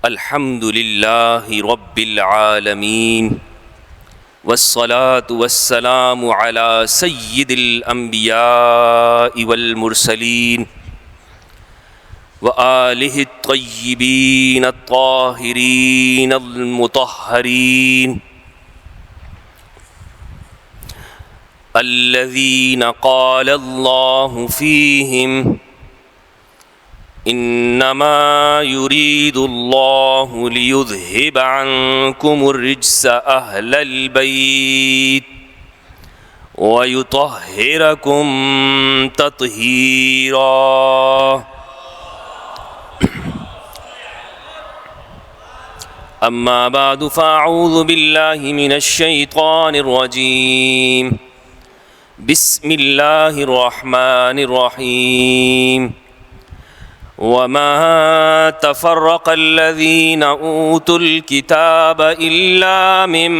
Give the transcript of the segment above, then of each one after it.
الحمد للہ رب العالمین والصلاة والسلام على سید الانبیاء والمرسلین وآلہ الطیبین الطاہرین المطہرین الذین قال اللہ فیہم انما يريد الله ليذهب عنكم الرجس اهل البيت ويطهركم تطهيرا اما بعد فاعوذ بالله من الشيطان الرجيم بسم الله الرحمن الرحيم وما تفرق الذين أوتوا الكتاب إلا من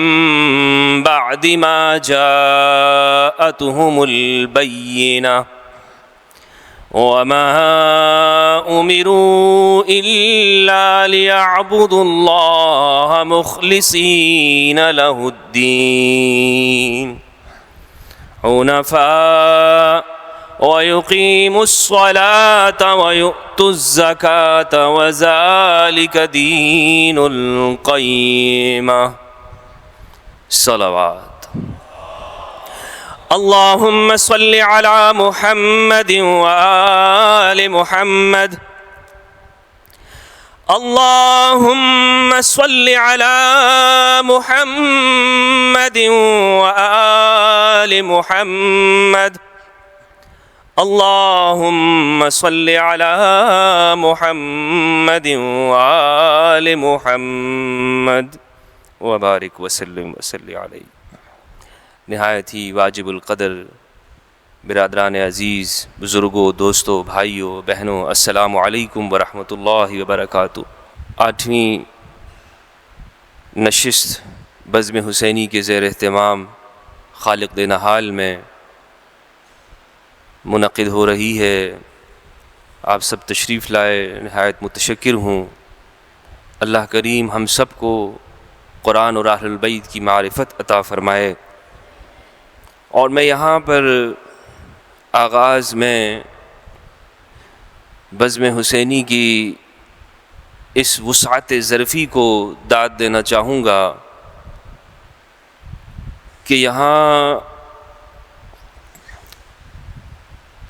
بعد ما جاءتهم البينة وما أمروا إلا ليعبدوا الله مخلصين له الدين حنفاء وَيُقِيمُوا الصَّلَاةَ وَيُؤْتُوا الزَّكَاةَ وَذَلِكَ دِينُ الْقَيِّمَةِ صلوات اللهم صل على محمد وآل محمد اللهم صل على محمد وآل محمد اللهم صل على محمد وآل محمد وبارک وسلم وصلی علیہ۔ نہایت ہی واجب القدر برادران عزیز، بزرگوں، دوستوں، بھائیوں، بہنوں، السلام علیکم ورحمۃ اللہ وبرکاتہ۔ 8ویں نشست بزم حسینی کے زیر اہتمام خالق نہال میں منعقد ہو رہی ہے۔ آپ سب تشریف لائے، نہایت متشکر ہوں۔ اللہ کریم ہم سب کو قرآن اور اہل البیت کی معرفت عطا فرمائے۔ اور میں یہاں پر آغاز میں بزم حسینی کی اس وسعت ظرفی کو داد دینا چاہوں گا کہ یہاں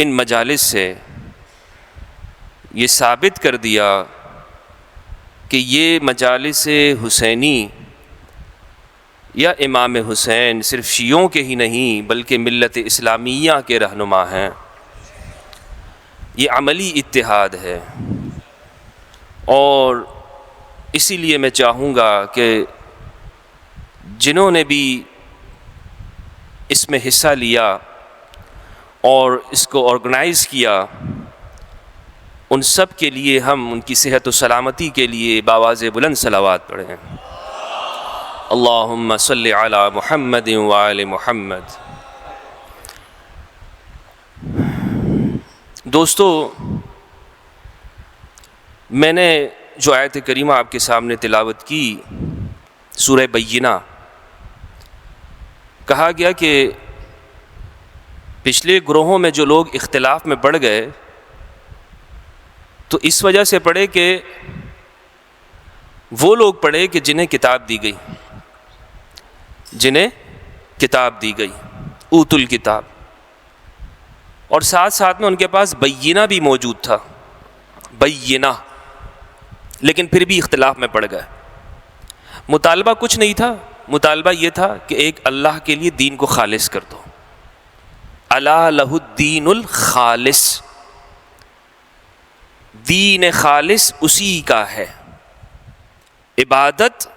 ان مجالس سے یہ ثابت کر دیا کہ یہ مجالس حسینی یا امام حسین صرف شیعوں کے ہی نہیں بلکہ ملت اسلامیہ کے رہنما ہیں۔ یہ عملی اتحاد ہے، اور اسی لیے میں چاہوں گا کہ جنہوں نے بھی اس میں حصہ لیا اور اس کو آرگنائز کیا، ان سب کے لیے ہم ان کی صحت و سلامتی کے لیے بآواز بلند صلوات پڑھیں۔ اللہم صلی علی محمد وآل محمد۔ دوستو، میں نے جو آیت کریمہ آپ کے سامنے تلاوت کی، سورہ بینہ، کہا گیا کہ پچھلے گروہوں میں جو لوگ اختلاف میں پڑ گئے تو اس وجہ سے پڑھے کہ وہ لوگ پڑھے کہ جنہیں کتاب دی گئی، اوت الکتاب، اور ساتھ ساتھ میں ان کے پاس بینہ بھی موجود تھا، بینہ، لیکن پھر بھی اختلاف میں پڑ گئے۔ مطالبہ کچھ نہیں تھا، مطالبہ یہ تھا کہ ایک اللہ کے لیے دین کو خالص کر دو، الا لہ الدین الخالص، دین خالص اسی کا ہے، عبادت،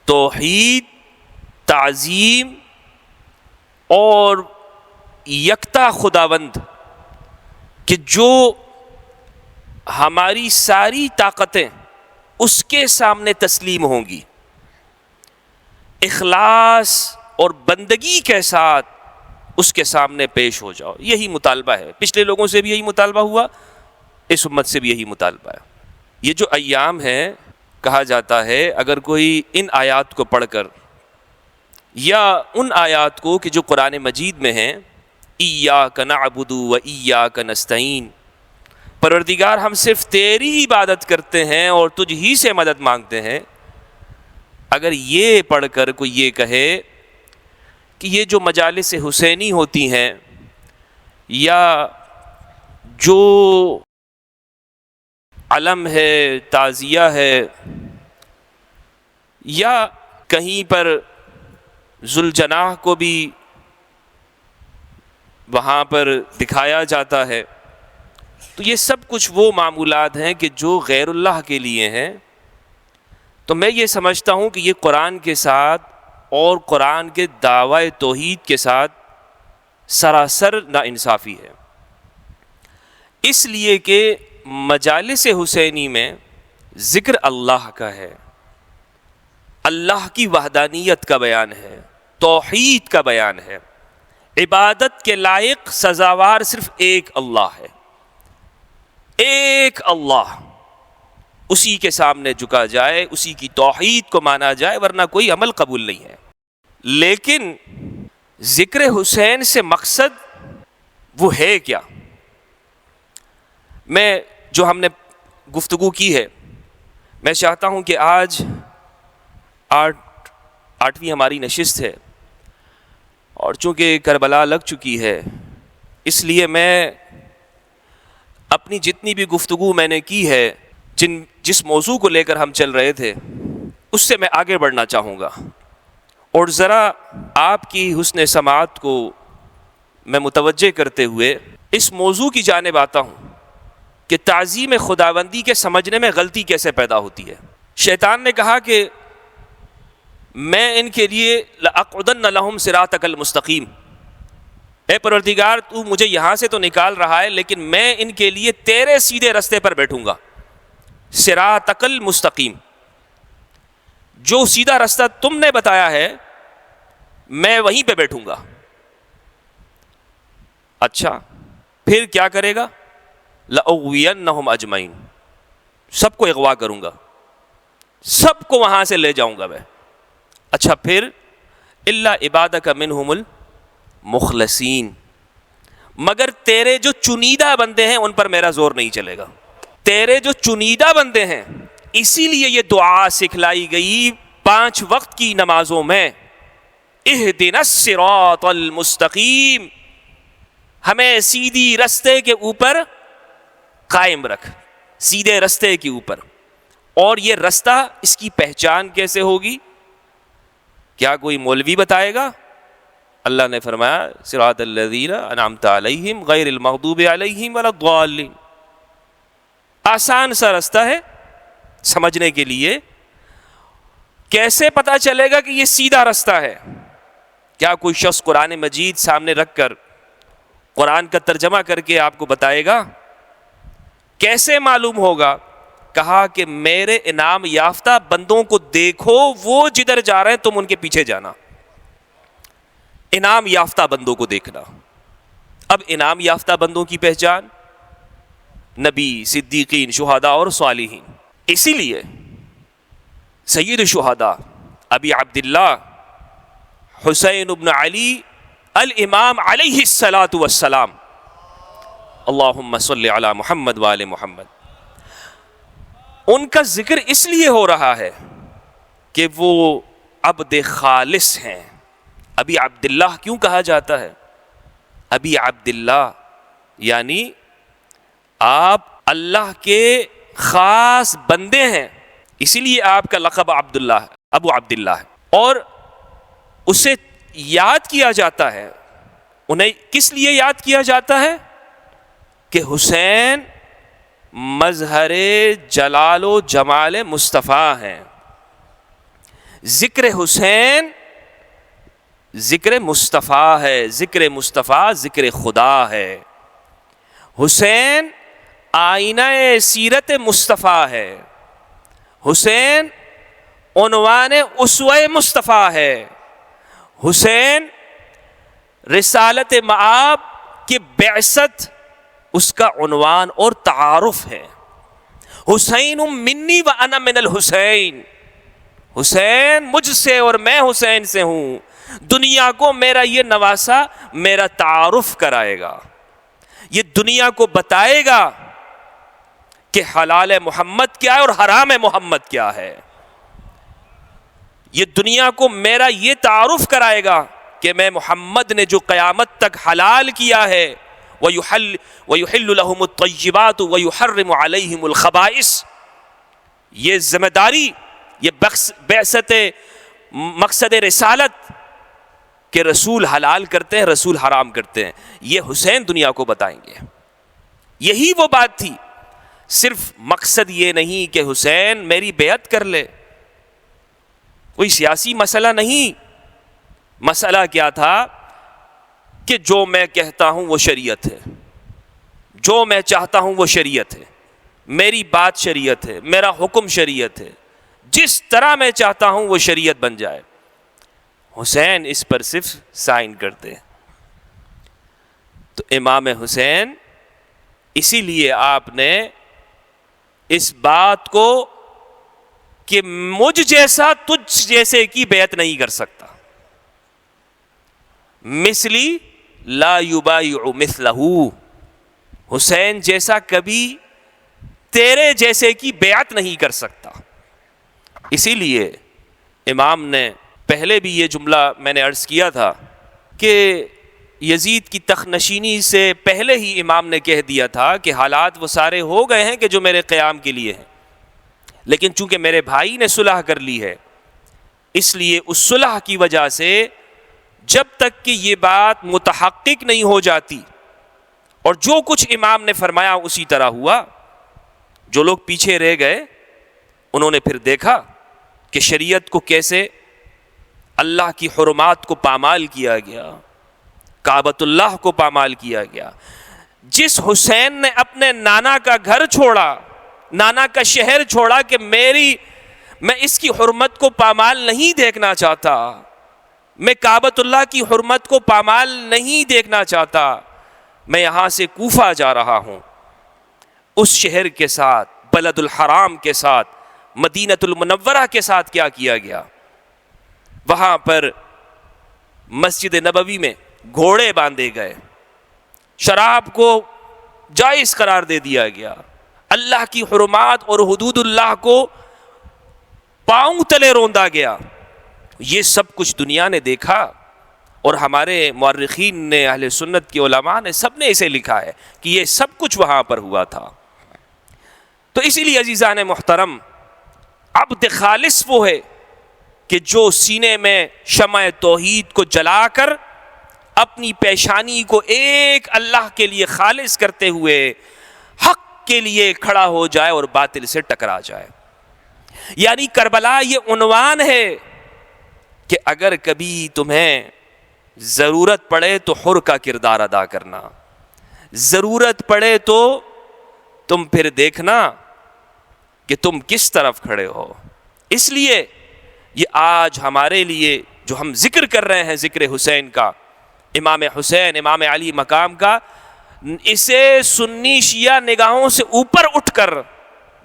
توحید، تعظیم اور یکتا خداوند کہ جو ہماری ساری طاقتیں اس کے سامنے تسلیم ہوں گی، اخلاص اور بندگی کے ساتھ اس کے سامنے پیش ہو جاؤ۔ یہی مطالبہ ہے، پچھلے لوگوں سے بھی یہی مطالبہ ہوا، اس امت سے بھی یہی مطالبہ ہے۔ یہ جو ایام ہیں، کہا جاتا ہے اگر کوئی ان آیات کو پڑھ کر یا ان آیات کو کہ جو قرآن مجید میں ہیں، ایاک نعبد و ایاک نستعین، پروردگار ہم صرف تیری عبادت کرتے ہیں اور تجھ ہی سے مدد مانگتے ہیں، اگر یہ پڑھ کر کوئی یہ کہے کہ یہ جو مجالس حسینی ہوتی ہیں یا جو علم ہے، تعزیہ ہے، یا کہیں پر ذوالجناح کو بھی وہاں پر دکھایا جاتا ہے، تو یہ سب کچھ وہ معمولات ہیں کہ جو غیر اللہ کے لیے ہیں، تو میں یہ سمجھتا ہوں کہ یہ قرآن کے ساتھ اور قرآن کے دعوی توحید کے ساتھ سراسر ناانصافی ہے، اس لیے کہ مجالس حسینی میں ذکر اللہ کا ہے، اللہ کی وحدانیت کا بیان ہے، توحید کا بیان ہے، عبادت کے لائق سزاوار صرف ایک اللہ ہے، ایک اللہ، اسی کے سامنے جھکا جائے، اسی کی توحید کو مانا جائے، ورنہ کوئی عمل قبول نہیں ہے۔ لیکن ذکر حسین سے مقصد وہ ہے کیا؟ جو ہم نے گفتگو کی ہے، میں چاہتا ہوں کہ آج آٹھویں ہماری نشست ہے، اور چونکہ کربلا لگ چکی ہے، اس لیے میں اپنی جتنی بھی گفتگو میں نے کی ہے، جس موضوع کو لے کر ہم چل رہے تھے، اس سے میں آگے بڑھنا چاہوں گا، اور ذرا آپ کی حسن سماعت کو میں متوجہ کرتے ہوئے اس موضوع کی جانب آتا ہوں کہ تعظیم خداوندی کے سمجھنے میں غلطی کیسے پیدا ہوتی ہے۔ شیطان نے کہا کہ میں ان کے لیے لَأَقْعُدَنَّ لَهُمْ صِرَاطَكَ الْمُسْتَقِيمَ، اے پروردگار تو مجھے یہاں سے تو نکال رہا ہے، لیکن میں ان کے لیے تیرے سیدھے رستے پر بیٹھوں گا، صراطک المستقیم، جو سیدھا رستہ تم نے بتایا ہے میں وہیں پہ بیٹھوں گا۔ اچھا پھر کیا کرے گا؟ لَأُغْوِيَنَّهُمْ أَجْمَعِينَ، سب کو اغوا کروں گا، سب کو وہاں سے لے جاؤں گا میں۔ اچھا پھر إِلَّا عِبَادَكَ مِنْهُمُ الْمُخْلَصِينَ، مگر تیرے جو چنیدہ بندے ہیں ان پر میرا زور نہیں چلے گا، تیرے جو چنیدہ بندے ہیں، اسی لیے یہ دعا سکھلائی گئی 5 وقت کی نمازوں میں، اہدنا الصراط المستقیم، ہمیں سیدھی رستے کے اوپر قائم رکھ، سیدھے رستے کے اوپر۔ اور یہ رستہ، اس کی پہچان کیسے ہوگی؟ کیا کوئی مولوی بتائے گا؟ اللہ نے فرمایا صراط الذین انعمت علیہم غیر المغضوب علیہم ولا الضالین، آسان سا رستہ ہے سمجھنے کے لیے۔ کیسے پتا چلے گا کہ یہ سیدھا رستہ ہے؟ کیا کوئی شخص قرآن مجید سامنے رکھ کر قرآن کا ترجمہ کر کے آپ کو بتائے گا؟ کیسے معلوم ہوگا؟ کہا کہ میرے انعام یافتہ بندوں کو دیکھو، وہ جدھر جا رہے ہیں تم ان کے پیچھے جانا۔ انعام یافتہ بندوں کو دیکھنا۔ اب انعام یافتہ بندوں کی پہچان نبی، صدیقین، شہداء اور صالحین۔ اسی لیے سید الشہداء ابی عبداللہ حسین بن علی الامام علیہ الصلاۃ والسلام، اللہم صلی علی محمد وآل محمد، ان کا ذکر اس لیے ہو رہا ہے کہ وہ عبد خالص ہیں۔ ابی عبداللہ کیوں کہا جاتا ہے؟ ابی عبداللہ یعنی آپ اللہ کے خاص بندے ہیں، اسی لیے آپ کا لقب عبداللہ ہے، ابو عبداللہ ہے، اور اسے یاد کیا جاتا ہے۔ انہیں کس لیے یاد کیا جاتا ہے؟ کہ حسین مظہر جلال و جمال مصطفیٰ ہیں۔ ذکر حسین ذکر مصطفیٰ ہے، ذکر مصطفیٰ ذکر خدا ہے۔ حسین آئینہ سیرت مصطفیٰ ہے، حسین عنوان اسوہ مصطفیٰ ہے، حسین رسالت مآب کی بعثت اس کا عنوان اور تعارف ہے، حسین منی و انا من الحسین، حسین مجھ سے اور میں حسین سے ہوں. دنیا کو میرا یہ نواسا میرا تعارف کرائے گا، یہ دنیا کو بتائے گا کہ حلال محمد کیا ہے اور حرام محمد کیا ہے. یہ دنیا کو میرا یہ تعارف کرائے گا کہ میں محمد نے جو قیامت تک حلال کیا ہے وَيُحِلُّ لَهُمُ الطَّيِّبَاتُ وَيُحَرِّمُ عَلَيْهِمُ الْخَبَائِثَ، یہ ذمہ داری، یہ بعثت مقصد رسالت کہ رسول حلال کرتے ہیں رسول حرام کرتے ہیں، یہ حسین دنیا کو بتائیں گے. یہی وہ بات تھی. صرف مقصد یہ نہیں کہ حسین میری بیعت کر لے، کوئی سیاسی مسئلہ نہیں. مسئلہ کیا تھا کہ جو میں کہتا ہوں وہ شریعت ہے، جو میں چاہتا ہوں وہ شریعت ہے، میری بات شریعت ہے، میرا حکم شریعت ہے، جس طرح میں چاہتا ہوں وہ شریعت بن جائے. حسین اس پر صرف سائن کرتے. تو امام حسین، اسی لیے آپ نے اس بات کو کہ مجھ جیسا تجھ جیسے کی بیعت نہیں کر سکتا، مثلی لا یبایع مثلہ، حسین جیسا کبھی تیرے جیسے کی بیعت نہیں کر سکتا. اسی لیے امام نے پہلے بھی یہ جملہ میں نے عرض کیا تھا کہ یزید کی تخنشینی سے پہلے ہی امام نے کہہ دیا تھا کہ حالات وہ سارے ہو گئے ہیں کہ جو میرے قیام کے لیے ہیں، لیکن چونکہ میرے بھائی نے صلح کر لی ہے، اس لیے اس صلح کی وجہ سے جب تک کہ یہ بات متحقق نہیں ہو جاتی اور جو کچھ امام نے فرمایا اسی طرح ہوا. جو لوگ پیچھے رہ گئے انہوں نے پھر دیکھا کہ شریعت کو کیسے اللہ کی حرمات کو پامال کیا گیا، کعبۃ اللہ کو پامال کیا گیا. جس حسین نے اپنے نانا کا گھر چھوڑا، نانا کا شہر چھوڑا کہ میں اس کی حرمت کو پامال نہیں دیکھنا چاہتا، میں کعبۃ اللہ کی حرمت کو پامال نہیں دیکھنا چاہتا، میں یہاں سے کوفہ جا رہا ہوں. اس شہر کے ساتھ، بلد الحرام کے ساتھ، مدینۃ المنورہ کے ساتھ کیا کیا گیا؟ وہاں پر مسجد نبوی میں گھوڑے باندھے گئے، شراب کو جائز قرار دے دیا گیا، اللہ کی حرمات اور حدود اللہ کو پاؤں تلے روندا گیا. یہ سب کچھ دنیا نے دیکھا اور ہمارے مورخین نے، اہل سنت کے علماء نے، سب نے اسے لکھا ہے کہ یہ سب کچھ وہاں پر ہوا تھا. تو اسی لیے عزیزان محترم، عبد خالص وہ ہے کہ جو سینے میں شمع توحید کو جلا کر اپنی پیشانی کو ایک اللہ کے لیے خالص کرتے ہوئے حق کے لیے کھڑا ہو جائے اور باطل سے ٹکرا جائے. یعنی کربلا یہ عنوان ہے کہ اگر کبھی تمہیں ضرورت پڑے تو حر کا کردار ادا کرنا، ضرورت پڑے تو تم پھر دیکھنا کہ تم کس طرف کھڑے ہو. اس لیے یہ آج ہمارے لیے جو ہم ذکر کر رہے ہیں، ذکر حسین کا، امام حسین، امام علی مقام کا، اسے سنی شیعہ نگاہوں سے اوپر اٹھ کر،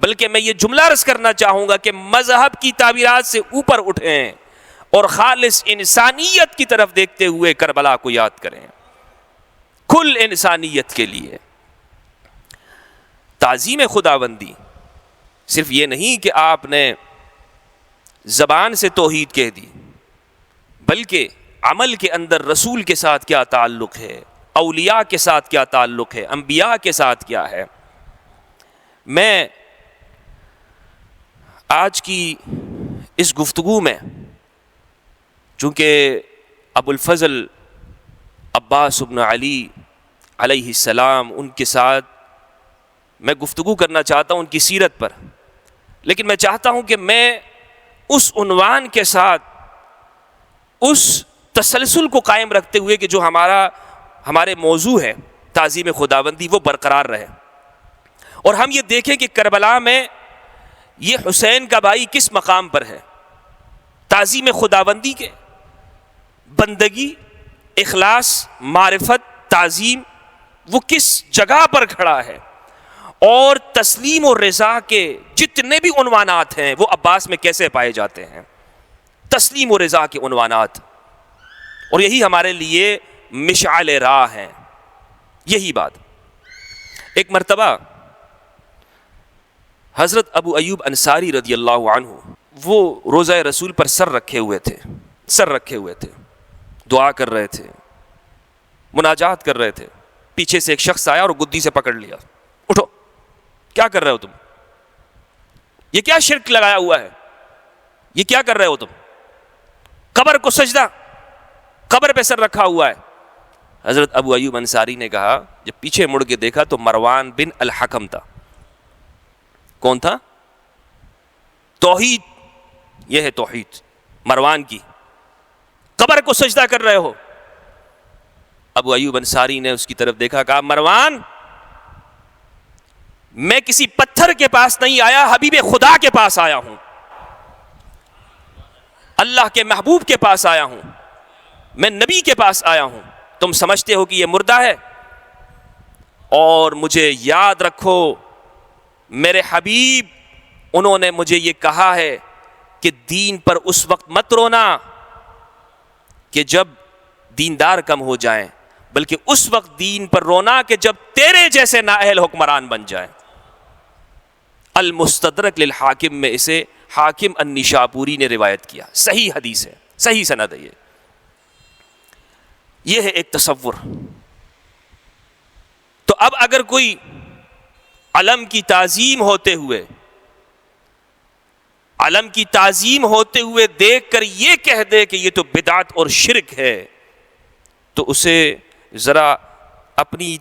بلکہ میں یہ جملہ عرض کرنا چاہوں گا کہ مذہب کی تعبیرات سے اوپر اٹھیں اور خالص انسانیت کی طرف دیکھتے ہوئے کربلا کو یاد کریں، کل انسانیت کے لیے. تعظیم خداوندی صرف یہ نہیں کہ آپ نے زبان سے توحید کہہ دی، بلکہ عمل کے اندر رسول کے ساتھ کیا تعلق ہے، اولیاء کے ساتھ کیا تعلق ہے، انبیاء کے ساتھ کیا ہے. میں آج کی اس گفتگو میں چونکہ ابو الفضل عباس بن علی علیہ السلام، ان کے ساتھ میں گفتگو کرنا چاہتا ہوں ان کی سیرت پر، لیکن میں چاہتا ہوں کہ میں اس عنوان کے ساتھ اس تسلسل کو قائم رکھتے ہوئے کہ جو ہمارے موضوع ہے تعظیم خداوندی، وہ برقرار رہے، اور ہم یہ دیکھیں کہ کربلا میں یہ حسین کا بھائی کس مقام پر ہے. تعظیم خداوندی کے، بندگی، اخلاص، معرفت، تعظیم، وہ کس جگہ پر کھڑا ہے. اور تسلیم و رضا کے جتنے بھی عنوانات ہیں وہ عباس میں کیسے پائے جاتے ہیں، تسلیم و رضا کے عنوانات، اور یہی ہمارے لیے مشعل راہ ہیں. یہی بات. ایک مرتبہ حضرت ابو ایوب انصاری رضی اللہ عنہ وہ روضہ رسول پر سر رکھے ہوئے تھے، دعا کر رہے تھے، مناجات کر رہے تھے. پیچھے سے ایک شخص آیا اور گدی سے پکڑ لیا. اٹھو، کیا کر رہے ہو تم؟ یہ کیا شرک لگایا ہوا ہے؟ یہ کیا کر رہے ہو تم؟ قبر کو سجدہ، قبر پہ سر رکھا ہوا ہے. حضرت ابو ایوب انصاری نے کہا، جب پیچھے مڑ کے دیکھا تو مروان بن الحکم تھا. کون تھا؟ توحید. یہ ہے توحید مروان کی. قبر کو سجدہ کر رہے ہو. ابو ایوب انصاری نے اس کی طرف دیکھا، کہا مروان، میں کسی پتھر کے پاس نہیں آیا، حبیب خدا کے پاس آیا ہوں، اللہ کے محبوب کے پاس آیا ہوں، میں نبی کے پاس آیا ہوں. تم سمجھتے ہو کہ یہ مردہ ہے، اور مجھے یاد رکھو میرے حبیب، انہوں نے مجھے یہ کہا ہے کہ دین پر اس وقت مت رونا کہ جب دیندار کم ہو جائیں، بلکہ اس وقت دین پر رونا کہ جب تیرے جیسے نااہل حکمران بن جائیں. المستدرک للحاکم میں اسے حاکم النشاپوری نے روایت کیا. صحیح حدیث ہے، صحیح سند ہے. یہ ہے ایک تصور. تو اب اگر کوئی علم کی تعظیم ہوتے ہوئے دیکھ کر یہ کہہ دے کہ یہ تو بدعت اور شرک ہے، تو اسے ذرا اپنی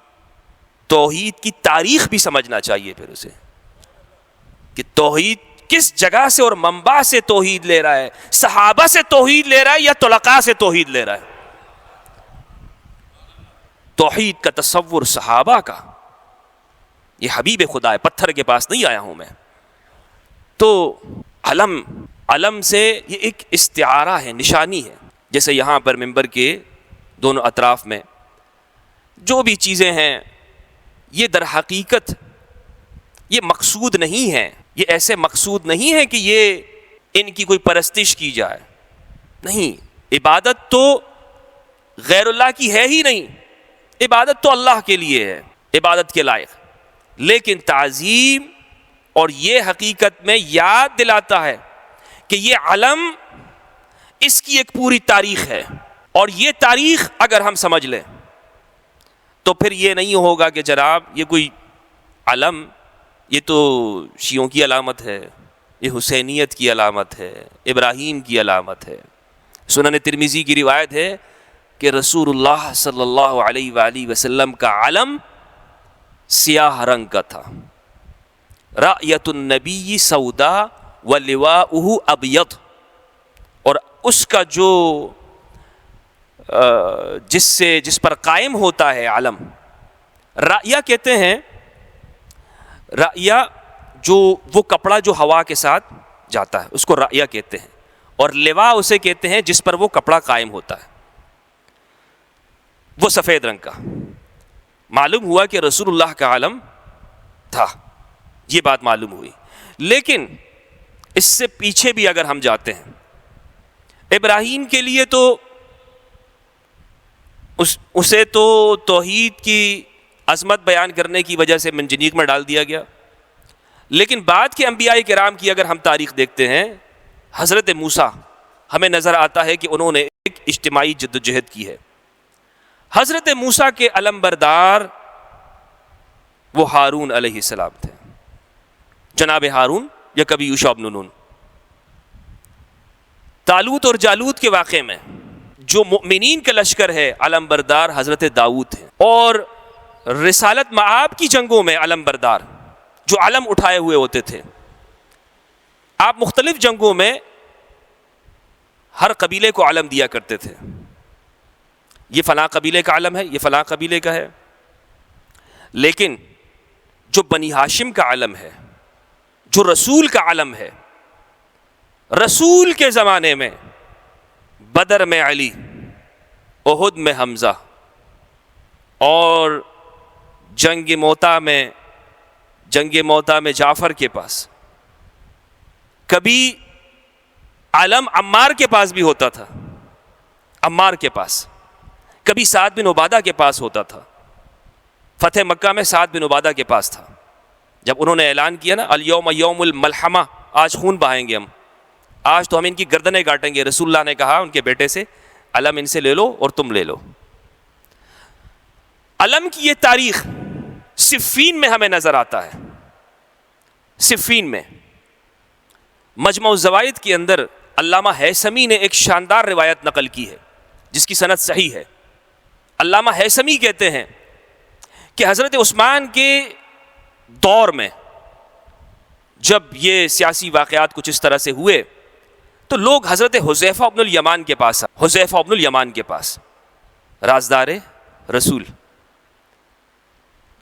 توحید کی تاریخ بھی سمجھنا چاہیے. پھر اسے کہ توحید کس جگہ سے اور منبع سے توحید لے رہا ہے، صحابہ سے توحید لے رہا ہے یا طلقاء سے توحید لے رہا ہے. توحید کا تصور صحابہ کا، یہ حبیب خدا ہے، پتھر کے پاس نہیں آیا ہوں میں. تو علم سے یہ ایک استعارہ ہے، نشانی ہے. جیسے یہاں پر ممبر کے دونوں اطراف میں جو بھی چیزیں ہیں، یہ در حقیقت یہ مقصود نہیں ہے، یہ ایسے مقصود نہیں ہے کہ یہ ان کی کوئی پرستش کی جائے. نہیں، عبادت تو غیر اللہ کی ہے ہی نہیں، عبادت تو اللہ کے لیے ہے، عبادت کے لائق. لیکن تعظیم اور یہ حقیقت میں یاد دلاتا ہے کہ یہ علم، اس کی ایک پوری تاریخ ہے، اور یہ تاریخ اگر ہم سمجھ لیں تو پھر یہ نہیں ہوگا کہ جناب یہ کوئی علم، یہ تو شیعوں کی علامت ہے، یہ حسینیت کی علامت ہے، ابراہیم کی علامت ہے. سنن ترمذی کی روایت ہے کہ رسول اللہ صلی اللہ علیہ وآلہ وسلم کا علم سیاہ رنگ کا تھا. رأیت النبی سودا ولواؤہ ابیض، اور اس کا جو جس پر قائم ہوتا ہے علم، رأیہ کہتے ہیں، رأیہ جو وہ کپڑا جو ہوا کے ساتھ جاتا ہے اس کو رأیہ کہتے ہیں، اور لوا اسے کہتے ہیں جس پر وہ کپڑا قائم ہوتا ہے. وہ سفید رنگ کا. معلوم ہوا کہ رسول اللہ کا علم تھا، یہ بات معلوم ہوئی. لیکن اس سے پیچھے بھی اگر ہم جاتے ہیں، ابراہیم کے لیے تو اسے تو توحید کی عظمت بیان کرنے کی وجہ سے منجنیق میں ڈال دیا گیا. لیکن بعد کے انبیاء کرام کی اگر ہم تاریخ دیکھتے ہیں، حضرت موسیٰ ہمیں نظر آتا ہے کہ انہوں نے ایک اجتماعی جدوجہد کی ہے. حضرت موسیٰ کے علم بردار وہ ہارون علیہ السلام تھے، جناب ہارون یا کبھی یوشع بن نون. طالوت اور جالوت کے واقعے میں جو مؤمنین کا لشکر ہے علم بردار حضرت داؤد ہیں، اور رسالت معاب کی جنگوں میں علم بردار جو علم اٹھائے ہوئے ہوتے تھے. آپ مختلف جنگوں میں ہر قبیلے کو علم دیا کرتے تھے، یہ فلاں قبیلے کا علم ہے، یہ فلاں قبیلے کا ہے. لیکن جو بنی ہاشم کا علم ہے، جو رسول کا علم ہے، رسول کے زمانے میں بدر میں علی، احد میں حمزہ، اور جنگ موتا میں جنگ موتا میں جعفر کے پاس، کبھی علم عمار کے پاس بھی ہوتا تھا، عمار کے پاس، کبھی سعد بن عبادہ کے پاس ہوتا تھا۔ فتح مکہ میں سعد بن عبادہ کے پاس تھا، جب انہوں نے اعلان کیا نا الیوم یوم الملحمہ، آج خون بہائیں گے ہم، آج تو ہم ان کی گردنیں کاٹیں گے، رسول اللہ نے کہا ان کے بیٹے سے علم ان سے لے لو اور تم لے لو۔ علم کی یہ تاریخ صفین میں ہمیں نظر آتا ہے، صفین میں مجمع الزوائد کے اندر علامہ ہیثمی نے ایک شاندار روایت نقل کی ہے جس کی سند صحیح ہے۔ علامہ ہیثمی کہتے ہیں کہ حضرت عثمان کے دور میں جب یہ سیاسی واقعات کچھ اس طرح سے ہوئے تو لوگ حضرت حذیفہ ابن الیمان کے پاس آئے، حذیفہ ابن الیمان کے پاس، رازدار رسول،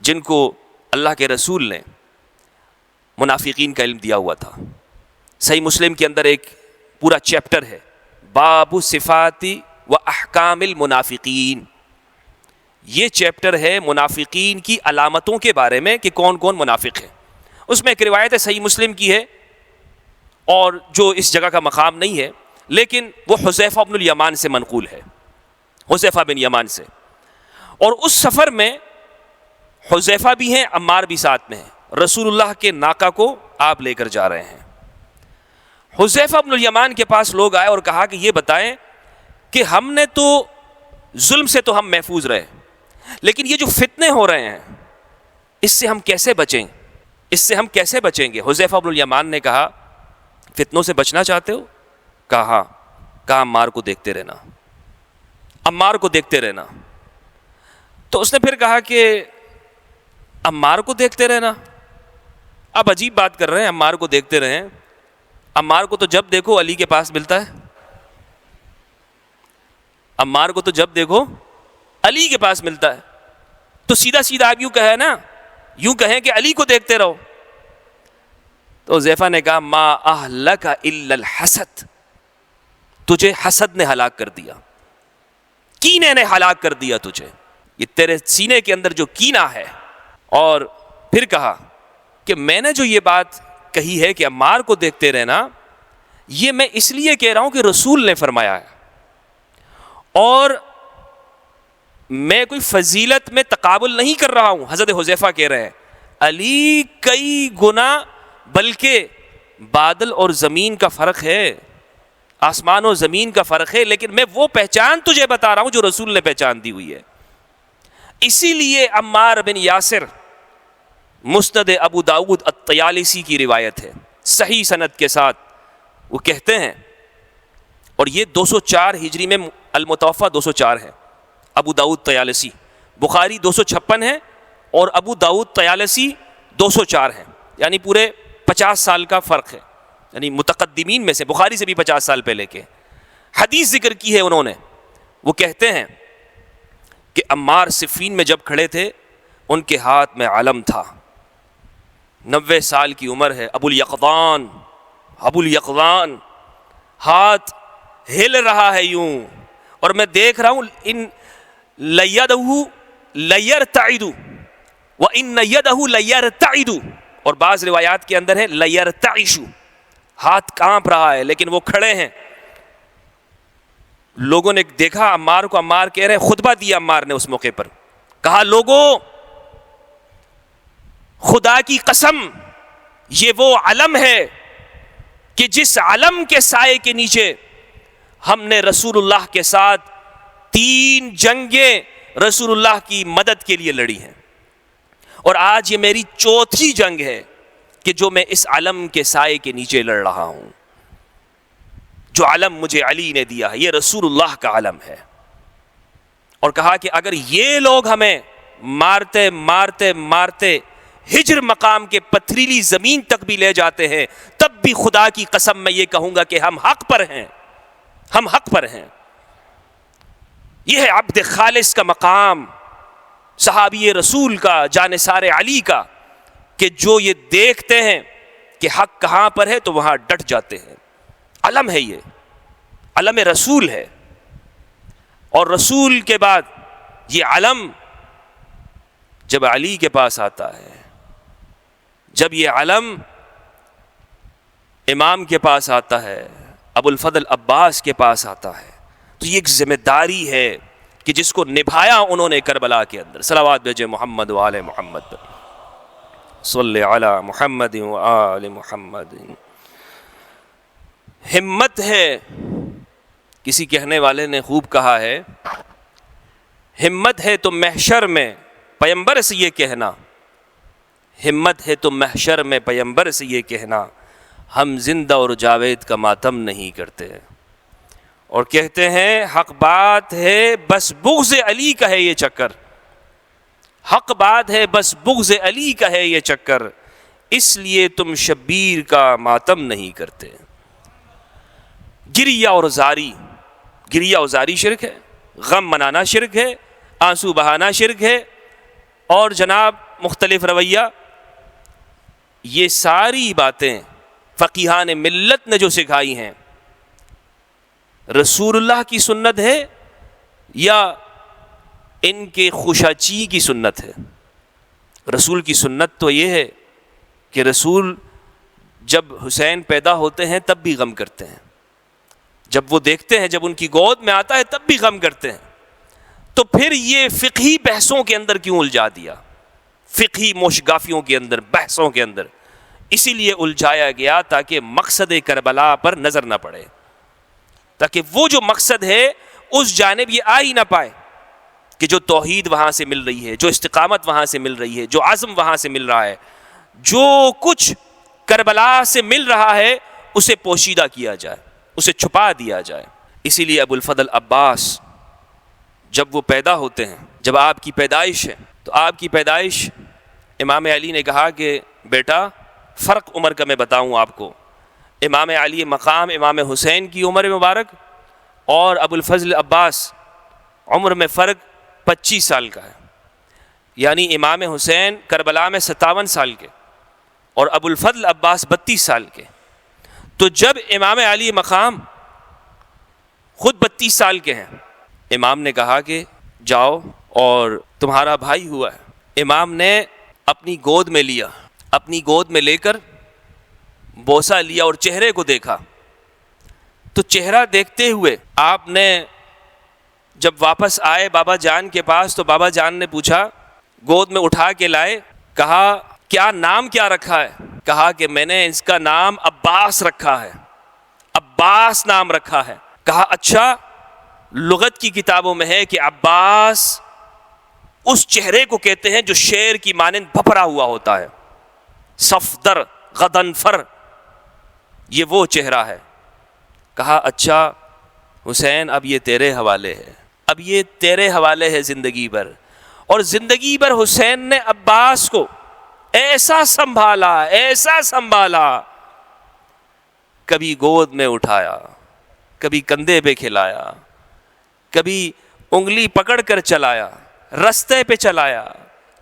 جن کو اللہ کے رسول نے منافقین کا علم دیا ہوا تھا۔ صحیح مسلم کے اندر ایک پورا چیپٹر ہے، باب صفاتی و احکام المنافقین، یہ چیپٹر ہے منافقین کی علامتوں کے بارے میں کہ کون کون منافق ہے۔ اس میں ایک روایت صحیح مسلم کی ہے اور جو اس جگہ کا مقام نہیں ہے، لیکن وہ حذیفہ ابن الیمان سے منقول ہے، حذیفہ بن یمان سے۔ اور اس سفر میں حذیفہ بھی ہیں، عمار بھی ساتھ میں ہیں، رسول اللہ کے ناقہ کو آپ لے کر جا رہے ہیں۔ حذیفہ ابن الیمان کے پاس لوگ آئے اور کہا کہ یہ بتائیں کہ ہم نے تو ظلم سے تو ہم محفوظ رہے، لیکن یہ جو فتنے ہو رہے ہیں اس سے ہم کیسے بچیں، اس سے ہم کیسے بچیں گے؟ حذیفہ ابن الیمان نے کہا فتنوں سے بچنا چاہتے ہو؟ کہا عمار کو دیکھتے رہنا، عمار کو دیکھتے رہنا۔ تو اس نے پھر کہا کہ عمار کو دیکھتے رہنا، اب عجیب بات کر رہے ہیں، عمار کو دیکھتے رہیں، عمار کو تو جب دیکھو علی کے پاس ملتا ہے، عمار کو تو جب دیکھو علی کے پاس ملتا ہے، تو سیدھا سیدھا آپ یوں کہیں نا، یوں کہیں کہ علی کو دیکھتے رہو۔ تو حذیفہ نے کہا ما اہلک الا الحسد، تجھے حسد نے ہلاک کر دیا، کینے نے ہلاک کر دیا تجھے، یہ تیرے سینے کے اندر جو کینہ ہے۔ اور پھر کہا کہ میں نے جو یہ بات کہی ہے کہ عمار کو دیکھتے رہنا، یہ میں اس لیے کہہ رہا ہوں کہ رسول نے فرمایا ہے، اور میں کوئی فضیلت میں تقابل نہیں کر رہا ہوں۔ حضرت حذیفہ کہہ رہے ہیں علی کئی گنا، بلکہ بادل اور زمین کا فرق ہے، آسمان و زمین کا فرق ہے، لیکن میں وہ پہچان تجھے بتا رہا ہوں جو رسول نے پہچان دی ہوئی ہے۔ اسی لیے عمار بن یاسر، مسند ابو داؤد الطیالسی کی روایت ہے صحیح سند کے ساتھ، وہ کہتے ہیں، اور یہ 204 ہجری میں المتوفہ 204 ہے، ابو داؤد طیالسی، بخاری 256 ہے اور ابو داؤد طیالسی 204 ہیں، یعنی پورے 50 سال کا فرق ہے، یعنی متقدمین میں سے، بخاری سے بھی 50 سال پہلے کے حدیث ذکر کی ہے انہوں نے۔ وہ کہتے ہیں کہ عمار صفین میں جب کھڑے تھے ان کے ہاتھ میں علم تھا، 90 سال کی عمر ہے، ابو الیقظان ہاتھ ہل رہا ہے یوں، اور میں دیکھ رہا ہوں ان لیدہ لیرتعد وان یدہ لیرتعد، اور بعض روایات کے اندر ہے لیرتعش، ہاتھ کانپ رہا ہے لیکن وہ کھڑے ہیں۔ لوگوں نے دیکھا عمار کو، عمار کہہ رہے، خطبہ دیا عمار نے اس موقع پر، کہا لوگوں خدا کی قسم یہ وہ علم ہے کہ جس علم کے سائے کے نیچے ہم نے رسول اللہ کے ساتھ 3 جنگیں رسول اللہ کی مدد کے لیے لڑی ہیں، اور آج یہ میری 4تھی جنگ ہے کہ جو میں اس علم کے سائے کے نیچے لڑ رہا ہوں۔ جو علم مجھے علی نے دیا ہے یہ رسول اللہ کا علم ہے۔ اور کہا کہ اگر یہ لوگ ہمیں مارتے مارتے مارتے ہجر مقام کے پتھریلی زمین تک بھی لے جاتے ہیں، تب بھی خدا کی قسم میں یہ کہوں گا کہ ہم حق پر ہیں، ہم حق پر ہیں۔ یہ ہے عبد خالص کا مقام، صحابی رسول کا، جانثار علی کا، کہ جو یہ دیکھتے ہیں کہ حق کہاں پر ہے تو وہاں ڈٹ جاتے ہیں۔ علم ہے، یہ علم رسول ہے، اور رسول کے بعد یہ علم جب علی کے پاس آتا ہے جب یہ علم امام کے پاس آتا ہے، ابو الفضل عباس کے پاس آتا ہے، تو یہ ایک ذمہ داری ہے کہ جس کو نبھایا انہوں نے کربلا کے اندر۔ صلوات بھیجے محمد و آل محمد پر، صلی علی محمد و آل محمد۔ ہمت ہے، کسی کہنے والے نے خوب کہا ہے، ہمت ہے تو محشر میں پیمبر سے یہ کہنا، ہمت ہے تو محشر میں پیمبر سے یہ کہنا، ہم زندہ اور جاوید کا ماتم نہیں کرتے، اور کہتے ہیں حق بات ہے بس بغض علی کا ہے یہ چکر، حق بات ہے بس بغض علی کا ہے یہ چکر، اس لیے تم شبیر کا ماتم نہیں کرتے۔ گریہ اور زاری، گریہ اور زاری شرک ہے، غم منانا شرک ہے، آنسو بہانا شرک ہے، اور جناب مختلف رویہ، یہ ساری باتیں فقیہان ملت نے جو سکھائی ہیں، رسول اللہ کی سنت ہے یا ان کے خوشاچی کی سنت ہے؟ رسول کی سنت تو یہ ہے کہ رسول جب حسین پیدا ہوتے ہیں تب بھی غم کرتے ہیں، جب وہ دیکھتے ہیں جب ان کی گود میں آتا ہے تب بھی غم کرتے ہیں، تو پھر یہ فقہی بحثوں کے اندر کیوں الجھا دیا؟ فقہی موشگافیوں کے اندر، بحثوں کے اندر اسی لیے الجھایا گیا تاکہ مقصد کربلا پر نظر نہ پڑے، تاکہ وہ جو مقصد ہے اس جانب یہ آ ہی نہ پائے کہ جو توحید وہاں سے مل رہی ہے، جو استقامت وہاں سے مل رہی ہے، جو عزم وہاں سے مل رہا ہے، جو کچھ کربلا سے مل رہا ہے اسے پوشیدہ کیا جائے، اسے چھپا دیا جائے۔ اسی لیے ابو الفضل عباس جب وہ پیدا ہوتے ہیں، جب آپ کی پیدائش ہے، تو آپ کی پیدائش امام علی نے کہا کہ بیٹا فرق عمر کا میں بتاؤں آپ کو، امام علی مقام امام حسین کی عمر مبارک اور ابو الفضل عباس عمر میں فرق 25 سال کا ہے، یعنی امام حسین کربلا میں 57 سال کے اور ابو الفضل عباس 32 سال کے۔ تو جب امام علی مقام خود 32 سال کے ہیں، امام نے کہا کہ جاؤ اور تمہارا بھائی ہوا ہے، امام نے اپنی گود میں لیا، اپنی گود میں لے کر بوسہ لیا اور چہرے کو دیکھا، تو چہرہ دیکھتے ہوئے آپ نے جب واپس آئے بابا جان کے پاس تو بابا جان نے پوچھا، گود میں اٹھا کے لائے، کہا کیا نام کیا رکھا ہے؟ کہا کہ میں نے اس کا نام عباس رکھا ہے، عباس نام رکھا ہے۔ کہا اچھا، لغت کی کتابوں میں ہے کہ عباس اس چہرے کو کہتے ہیں جو شیر کی مانند بھپرا ہوا ہوتا ہے، صفدر غضنفر، یہ وہ چہرہ ہے۔ کہا اچھا حسین، اب یہ تیرے حوالے ہے، اب یہ تیرے حوالے ہے زندگی بھر۔ اور زندگی بھر حسین نے عباس کو ایسا سنبھالا، ایسا سنبھالا، کبھی گود میں اٹھایا، کبھی کندھے پہ کھلایا، کبھی انگلی پکڑ کر چلایا، رستے پہ چلایا،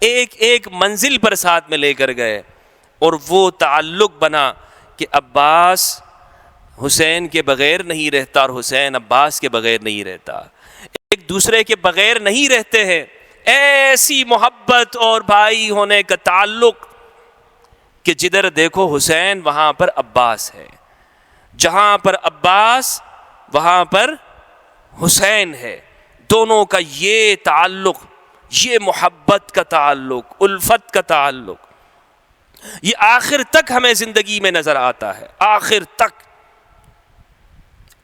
ایک ایک منزل پر ساتھ میں لے کر گئے، اور وہ تعلق بنا کہ عباس حسین کے بغیر نہیں رہتا اور حسین عباس کے بغیر نہیں رہتا، ایک دوسرے کے بغیر نہیں رہتے ہیں۔ ایسی محبت اور بھائی ہونے کا تعلق کہ جدھر دیکھو حسین وہاں پر عباس ہے، جہاں پر عباس وہاں پر حسین ہے، دونوں کا یہ تعلق، یہ محبت کا تعلق، الفت کا تعلق، یہ آخر تک ہمیں زندگی میں نظر آتا ہے، آخر تک۔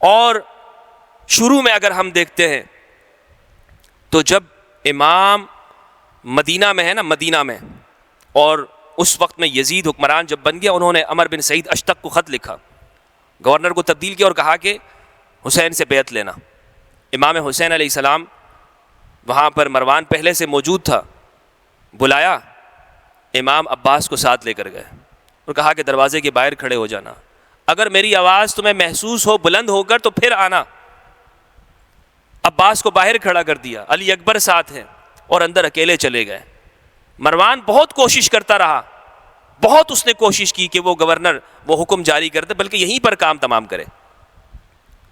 اور شروع میں اگر ہم دیکھتے ہیں تو جب امام مدینہ میں ہے نا، مدینہ میں، اور اس وقت میں یزید حکمران جب بن گیا، انہوں نے عمر بن سعید اشتق کو خط لکھا، گورنر کو تبدیل کیا اور کہا کہ حسین سے بیعت لینا۔ امام حسین علیہ السلام وہاں پر مروان پہلے سے موجود تھا، بلایا، امام عباس کو ساتھ لے کر گئے اور کہا کہ دروازے کے باہر کھڑے ہو جانا، اگر میری آواز تمہیں محسوس ہو بلند ہو کر تو پھر آنا۔ عباس کو باہر کھڑا کر دیا، علی اکبر ساتھ ہیں، اور اندر اکیلے چلے گئے۔ مروان بہت کوشش کرتا رہا، بہت اس نے کوشش کی کہ وہ گورنر وہ حکم جاری کر دے بلکہ یہیں پر کام تمام کرے،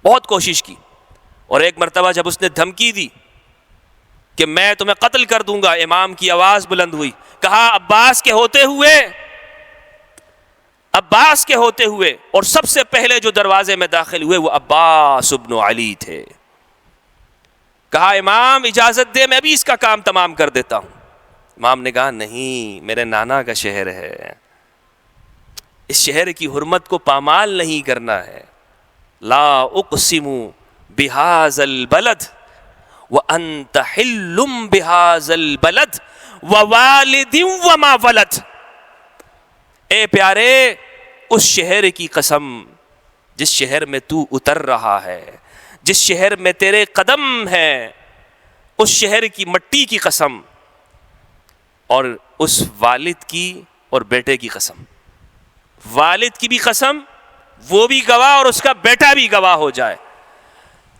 بہت کوشش کی۔ اور ایک مرتبہ جب اس نے دھمکی دی کہ میں تمہیں قتل کر دوں گا، امام کی آواز بلند ہوئی، کہا عباس کے ہوتے ہوئے عباس کے ہوتے ہوئے، اور سب سے پہلے جو دروازے میں داخل ہوئے وہ عباس ابن علی تھے. کہا امام اجازت دے میں بھی اس کا کام تمام کر دیتا ہوں. امام نے کہا نہیں، میرے نانا کا شہر ہے، اس شہر کی حرمت کو پامال نہیں کرنا ہے. لا اقسم بہذا البلد وانت حل بہذا البلد ووالد وما ولد. اے پیارے، اس شہر کی قسم جس شہر میں تو اتر رہا ہے، جس شہر میں تیرے قدم ہے، اس شہر کی مٹی کی قسم، اور اس والد کی اور بیٹے کی قسم. والد کی بھی قسم، وہ بھی گواہ اور اس کا بیٹا بھی گواہ ہو جائے.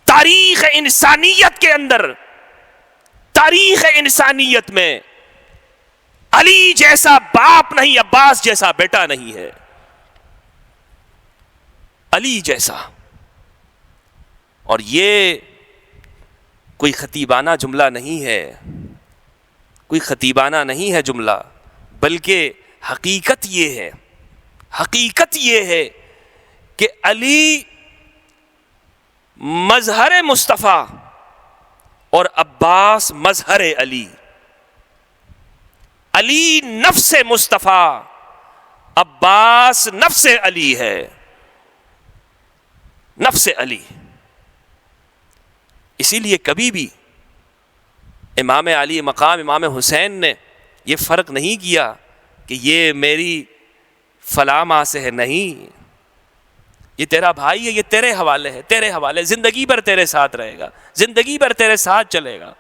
تاریخ انسانیت کے اندر، تاریخ انسانیت میں علی جیسا باپ نہیں، عباس جیسا بیٹا نہیں ہے. علی جیسا. اور یہ کوئی خطیبانہ جملہ نہیں ہے، کوئی خطیبانہ نہیں ہے جملہ، بلکہ حقیقت یہ ہے، حقیقت یہ ہے کہ علی مظہر مصطفیٰ اور عباس مظہر علی. علی نفس مصطفیٰ، عباس نفس علی ہے، نفس علی. اسی لیے کبھی بھی امام علی مقام امام حسین نے یہ فرق نہیں کیا کہ یہ میری فلاں ماں سے ہے. نہیں، یہ تیرا بھائی ہے، یہ تیرے حوالے ہے، تیرے حوالے، زندگی بھر تیرے ساتھ رہے گا، زندگی بھر تیرے ساتھ چلے گا.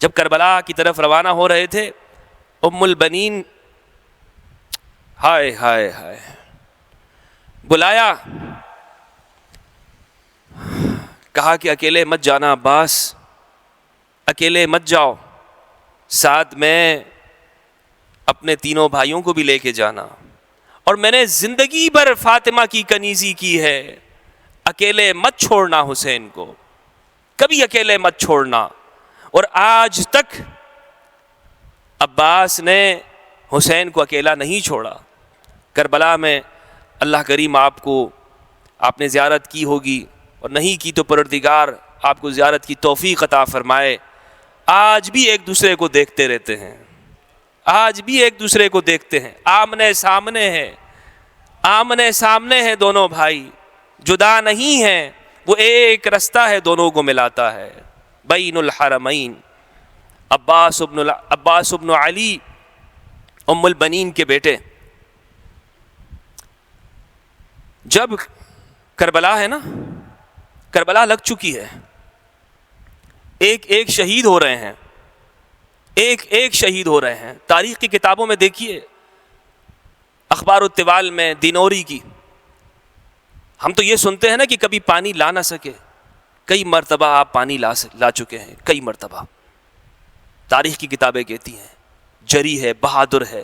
جب کربلا کی طرف روانہ ہو رہے تھے، ام البنین ہائے ہائے ہائے بلایا، کہا کہ اکیلے مت جانا عباس، اکیلے مت جاؤ، ساتھ میں اپنے تینوں بھائیوں کو بھی لے کے جانا. اور میں نے زندگی بھر فاطمہ کی کنیزی کی ہے، اکیلے مت چھوڑنا حسین کو، کبھی اکیلے مت چھوڑنا. اور آج تک عباس نے حسین کو اکیلا نہیں چھوڑا. کربلا میں اللہ کریم آپ نے زیارت کی ہوگی، اور نہیں کی تو پروردگار آپ کو زیارت کی توفیق عطا فرمائے. آج بھی ایک دوسرے کو دیکھتے رہتے ہیں، آج بھی ایک دوسرے کو دیکھتے ہیں، آمنے سامنے ہیں، آمنے سامنے ہیں دونوں بھائی، جدا نہیں ہیں. وہ ایک رستہ ہے دونوں کو ملاتا ہے، بین الحرمین. عباس ابن علی ام البنین کے بیٹے. جب کربلا ہے نا، کربلا لگ چکی ہے، ایک ایک شہید ہو رہے ہیں، ایک ایک شہید ہو رہے ہیں. تاریخ کی کتابوں میں دیکھیے، اخبار الطوال میں دینوری کی، ہم تو یہ سنتے ہیں نا کہ کبھی پانی لا نہ سکے، کئی مرتبہ آپ پانی لا چکے ہیں، کئی مرتبہ. تاریخ کی کتابیں کہتی ہیں جری ہے، بہادر ہے،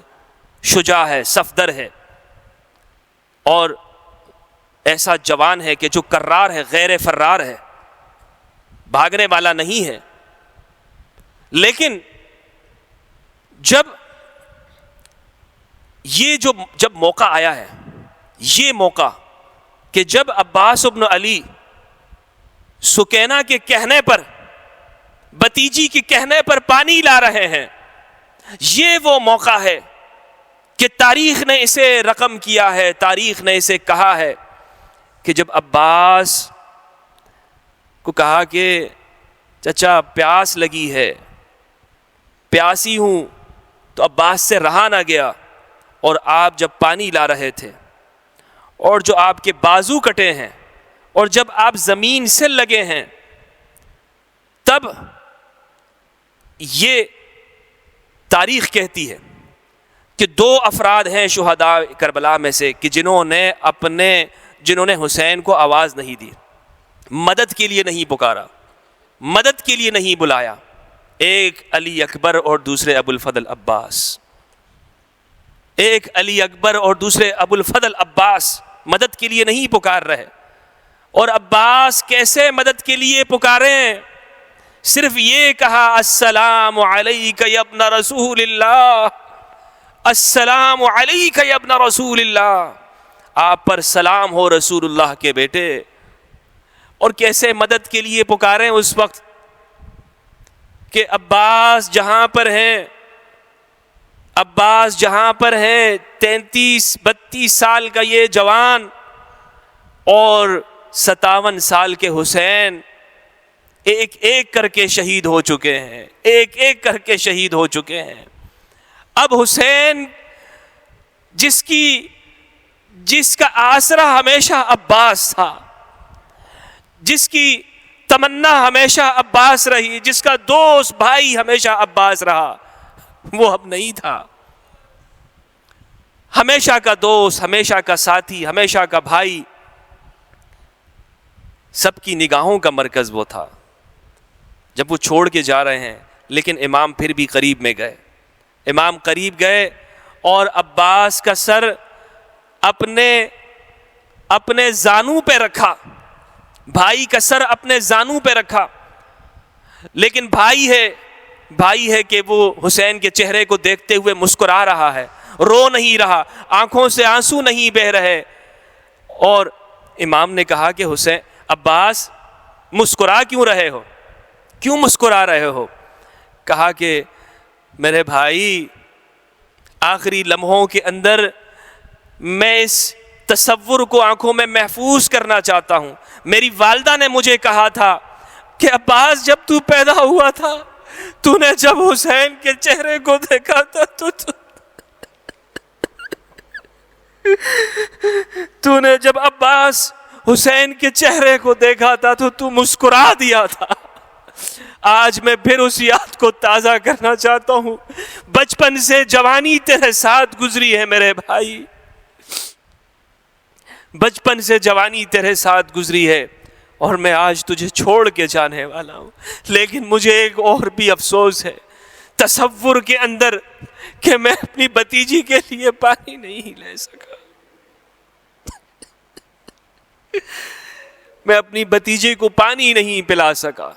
شجاع ہے، صفدر ہے، اور ایسا جوان ہے کہ جو کرار ہے، غیر فرار ہے، بھاگنے والا نہیں ہے. لیکن جب موقع آیا ہے، یہ موقع کہ جب عباس ابن علی سکینہ کے کہنے پر، بتیجی کے کہنے پر پانی لا رہے ہیں، یہ وہ موقع ہے کہ تاریخ نے اسے رقم کیا ہے، تاریخ نے اسے کہا ہے کہ جب عباس کو کہا کہ چچا پیاس لگی ہے، پیاسی ہوں، تو عباس سے رہا نہ گیا، اور آپ جب پانی لا رہے تھے اور جو آپ کے بازو کٹے ہیں اور جب آپ زمین سے لگے ہیں، تب یہ تاریخ کہتی ہے کہ دو افراد ہیں شہداء کربلا میں سے کہ جنہوں نے حسین کو آواز نہیں دی، مدد کے لیے نہیں پکارا، مدد کے لیے نہیں بلایا. ایک علی اکبر اور دوسرے ابو الفضل عباس. ایک علی اکبر اور دوسرے ابو الفضل عباس مدد کے لیے نہیں پکار رہے. اور عباس کیسے مدد کے لیے پکاریں؟ صرف یہ کہا السلام علیک یا ابن رسول اللہ، السلام علیک یا ابن رسول اللہ، آپ پر سلام ہو رسول اللہ کے بیٹے. اور کیسے مدد کے لیے پکاریں اس وقت کہ عباس جہاں پر ہیں، عباس جہاں پر ہیں، 33-32 سال کا یہ جوان اور 57 سال کے حسین ایک ایک کر کے شہید ہو چکے ہیں، ایک ایک کر کے شہید ہو چکے ہیں. اب حسین جس کا آسرا ہمیشہ عباس تھا، جس کی تمنا ہمیشہ عباس رہی، جس کا دوست بھائی ہمیشہ عباس رہا، وہ اب نہیں تھا. ہمیشہ کا دوست، ہمیشہ کا ساتھی، ہمیشہ کا بھائی، سب کی نگاہوں کا مرکز وہ تھا. جب وہ چھوڑ کے جا رہے ہیں لیکن امام پھر بھی قریب میں گئے. امام قریب گئے اور عباس کا سر اپنے زانوں پہ رکھا، بھائی کا سر اپنے زانوں پہ رکھا. لیکن بھائی ہے کہ وہ حسین کے چہرے کو دیکھتے ہوئے مسکرا رہا ہے، رو نہیں رہا، آنکھوں سے آنسو نہیں بہہ رہے. اور امام نے کہا کہ حسین، عباس مسکرا کیوں رہے ہو، کیوں مسکرا رہے ہو؟ کہا کہ میرے بھائی، آخری لمحوں کے اندر میں اس تصور کو آنکھوں میں محفوظ کرنا چاہتا ہوں. میری والدہ نے مجھے کہا تھا کہ عباس جب تو پیدا ہوا تھا، تو نے جب حسین کے چہرے کو دیکھا تھا تو نے جب عباس حسین کے چہرے کو دیکھا تھا تو مسکرا دیا تھا. آج میں پھر اس یاد کو تازہ کرنا چاہتا ہوں. بچپن سے جوانی تیرے ساتھ گزری ہے میرے بھائی، بچپن سے جوانی تیرے ساتھ گزری ہے، اور میں آج تجھے چھوڑ کے جانے والا ہوں. لیکن مجھے ایک اور بھی افسوس ہے تصور کے اندر کہ میں اپنی بھتیجی کے لیے پانی نہیں لے سکا. میں اپنی بھتیجے کو پانی نہیں پلا سکا.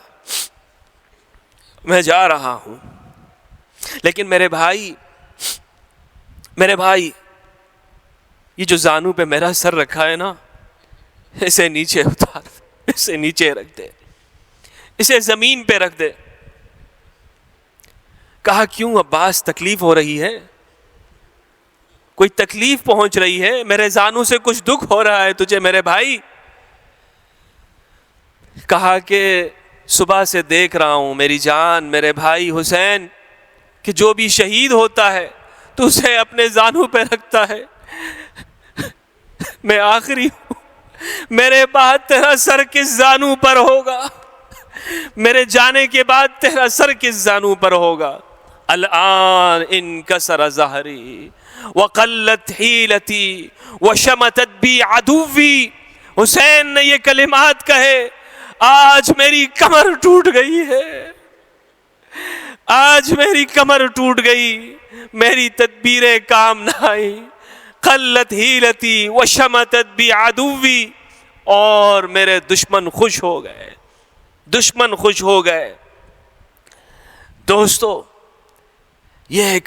میں جا رہا ہوں، لیکن میرے بھائی، یہ جو زانوں پہ میرا سر رکھا ہے نا، اسے نیچے اتار، اسے نیچے رکھ دے، اسے زمین پہ رکھ دے. کہا کیوں عباس، تکلیف ہو رہی ہے؟ کوئی تکلیف پہنچ رہی ہے؟ میرے زانوں سے کچھ دکھ ہو رہا ہے تجھے میرے بھائی؟ کہا کہ صبح سے دیکھ رہا ہوں میری جان، میرے بھائی حسین، کہ جو بھی شہید ہوتا ہے تو اسے اپنے زانوں پہ رکھتا ہے. میں آخری ہوں، میرے بعد تیرا سر کس زانوں پر ہوگا؟ میرے جانے کے بعد تیرا سر کس زانوں پر ہوگا؟ الآن انکسر ظہری وقلت حیلتی وشمتت بی عدوی. حسین نے یہ کلمات کہے، آج میری کمر ٹوٹ گئی ہے، آج میری کمر ٹوٹ گئی، میری تدبیریں کام نہ آئی. قلت حیلتی وشمتت بی عدوی، اور میرے دشمن خوش ہو گئے، دشمن خوش ہو گئے. دوستو، یہ